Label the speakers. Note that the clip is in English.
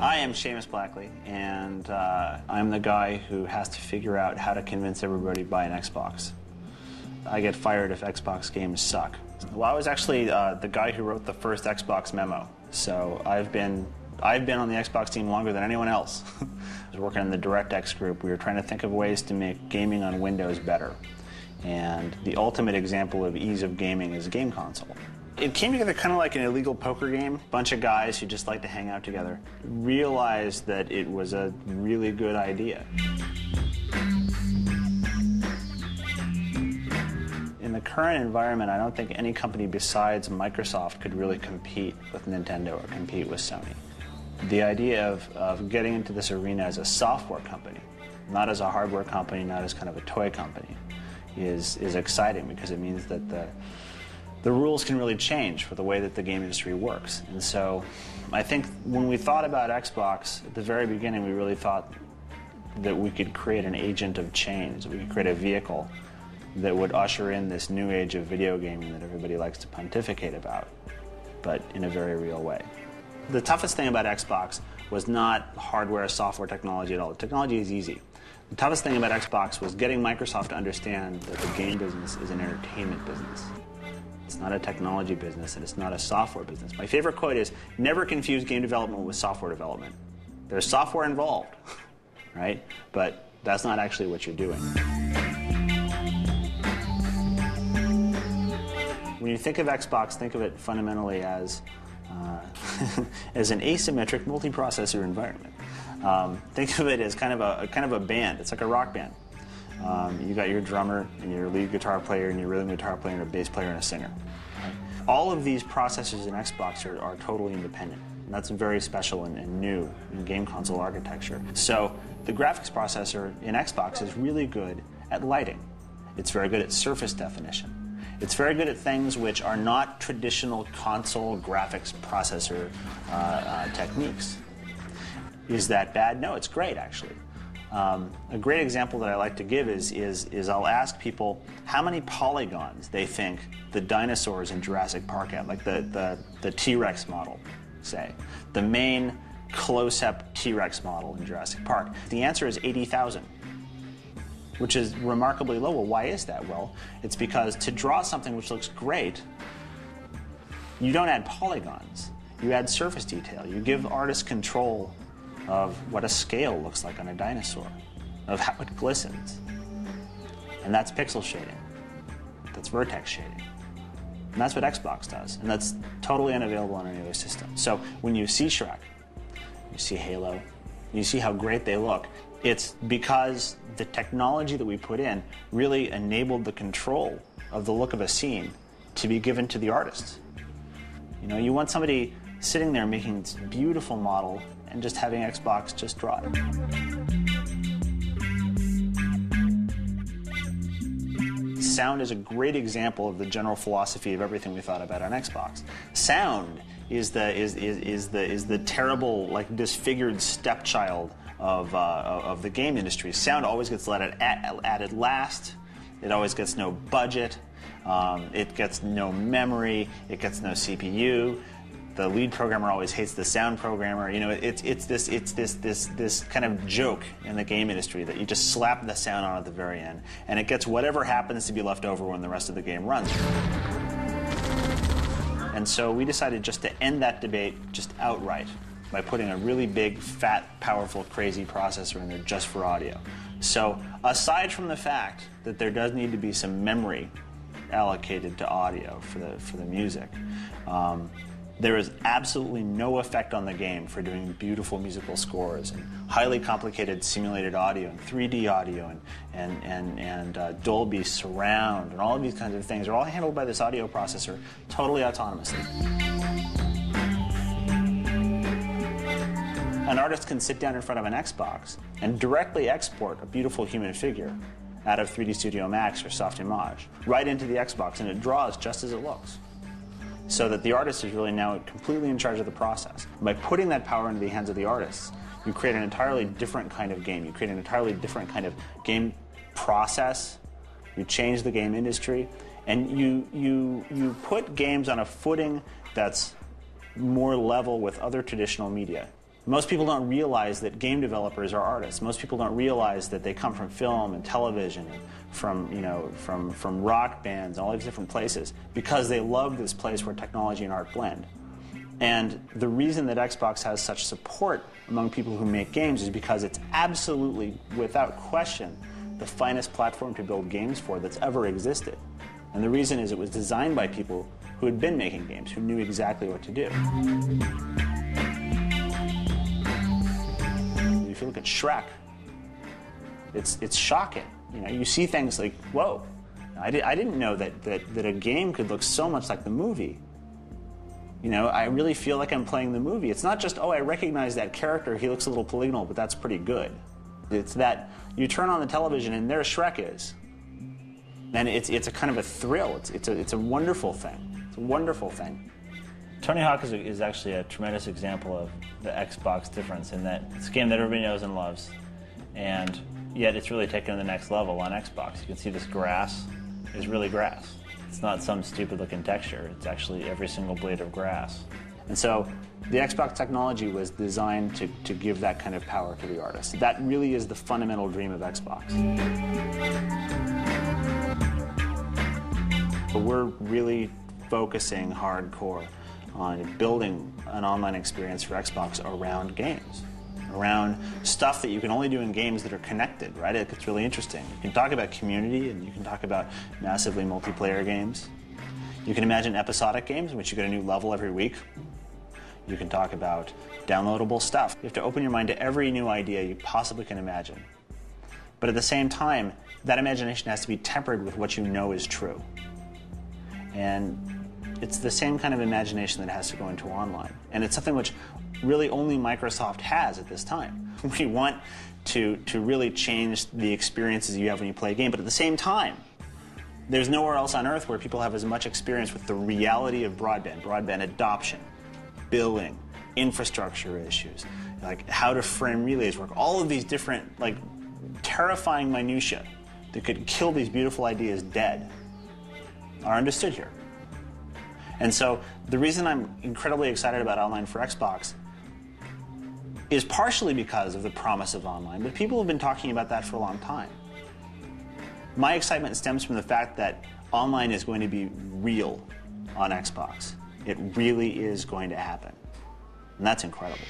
Speaker 1: I am Seamus Blackley, and I'm the guy who has to figure out how to convince everybody to buy an Xbox. I get fired if Xbox games suck. Well, I was actually the guy who wrote the first Xbox memo, so I've been on the Xbox team longer than anyone else. I was working in the DirectX group. We were trying to think of ways to make gaming on Windows better, and the ultimate example of ease of gaming is a game console. It came together kind of like an illegal poker game. A bunch of guys who just like to hang out together realized that it was a really good idea. In the current environment, I don't think any company besides Microsoft could really compete with Nintendo or compete with Sony. The idea of getting into this arena as a software company, not as a hardware company, not as kind of a toy company, is exciting because it means that the rules can really change for the way that the game industry works. And so I think when we thought about Xbox, at the very beginning, we really thought that we could create an agent of change, that we could create a vehicle that would usher in this new age of video gaming that everybody likes to pontificate about, but in a very real way. The toughest thing about Xbox was not hardware, software technology at all. The technology is easy. The toughest thing about Xbox was getting Microsoft to understand that the game business is an entertainment business. It's not a technology business, and it's not a software business. My favorite quote is, never confuse game development with software development. There's software involved, right? But that's not actually what you're doing. When you think of Xbox, think of it fundamentally as as an asymmetric multiprocessor environment. Think of it as kind of a band. It's like a rock band. You got your drummer and your lead guitar player and your rhythm guitar player and a bass player and a singer. Right? All of these processors in Xbox are totally independent. And that's very special and new in game console architecture. So the graphics processor in Xbox is really good at lighting. It's very good at surface definition. It's very good at things which are not traditional console graphics processor techniques. Is that bad? No, it's great, actually. A great example that I like to give is I'll ask people how many polygons they think the dinosaurs in Jurassic Park had, like the T-Rex model, say. The main close-up T-Rex model in Jurassic Park. The answer is 80,000, which is remarkably low. Well, why is that? Well, it's because to draw something which looks great, you don't add polygons. You add surface detail. You give artists control of what a scale looks like on a dinosaur, of how it glistens. And that's pixel shading. That's vertex shading. And that's what Xbox does. And that's totally unavailable on any other system. So when you see Shrek, you see Halo, you see how great they look, it's because the technology that we put in really enabled the control of the look of a scene to be given to the artists. You know, you want somebody sitting there making this beautiful model and just having Xbox just draw it. Sound is a great example of the general philosophy of everything we thought about on Xbox. Sound is the terrible, like, disfigured stepchild of the game industry. Sound always gets added last. It always gets no budget. It gets no memory. It gets no CPU. The lead programmer always hates the sound programmer. You know, it's this kind of joke in the game industry that you just slap the sound on at the very end, and it gets whatever happens to be left over when the rest of the game runs. And so we decided just to end that debate just outright by putting a really big, fat, powerful, crazy processor in there just for audio. So aside from the fact that there does need to be some memory allocated to audio for the music, there is absolutely no effect on the game for doing beautiful musical scores and highly complicated simulated audio and 3D audio and Dolby surround and all of these kinds of things are all handled by this audio processor totally autonomously. An artist can sit down in front of an Xbox and directly export a beautiful human figure out of 3D Studio Max or Softimage right into the Xbox, and it draws just as it looks. So that the artist is really now completely in charge of the process. By putting that power into the hands of the artists, you create an entirely different kind of game. You create an entirely different kind of game process. You change the game industry, and you put games on a footing that's more level with other traditional media. Most people don't realize that game developers are artists. Most people don't realize that they come from film and television, and from rock bands and all these different places, because they love this place where technology and art blend. And the reason that Xbox has such support among people who make games is because it's absolutely, without question, the finest platform to build games for that's ever existed. And the reason is it was designed by people who had been making games, who knew exactly what to do. If you look at Shrek, it's shocking. You know, you see things like, whoa, I didn't know that a game could look so much like the movie. You know, I really feel like I'm playing the movie. It's not just, oh, I recognize that character, he looks a little polygonal, but that's pretty good. It's that you turn on the television and there Shrek is. And it's a kind of a thrill. It's a wonderful thing. It's a wonderful thing.
Speaker 2: Tony Hawk is actually a tremendous example of the Xbox difference in that it's a game that everybody knows and loves, and yet it's really taken to the next level on Xbox. You can see this grass is really grass. It's not some stupid looking texture. It's actually every single blade of grass.
Speaker 1: And so the Xbox technology was designed to give that kind of power to the artist. That really is the fundamental dream of Xbox. But we're really focusing hardcore on building an online experience for Xbox around games, around stuff that you can only do in games that are connected, right? It gets really interesting. You can talk about community, and you can talk about massively multiplayer games. You can imagine episodic games in which you get a new level every week. You can talk about downloadable stuff. You have to open your mind to every new idea you possibly can imagine. But at the same time, that imagination has to be tempered with what you know is true. And it's the same kind of imagination that has to go into online. And it's something which really only Microsoft has at this time. We want to really change the experiences you have when you play a game, but at the same time, there's nowhere else on earth where people have as much experience with the reality of broadband adoption, billing, infrastructure issues, like how to frame relays work, all of these different, like, terrifying minutiae that could kill these beautiful ideas dead are understood here. And so the reason I'm incredibly excited about online for Xbox is partially because of the promise of online, but people have been talking about that for a long time. My excitement stems from the fact that online is going to be real on Xbox. It really is going to happen. And that's incredible.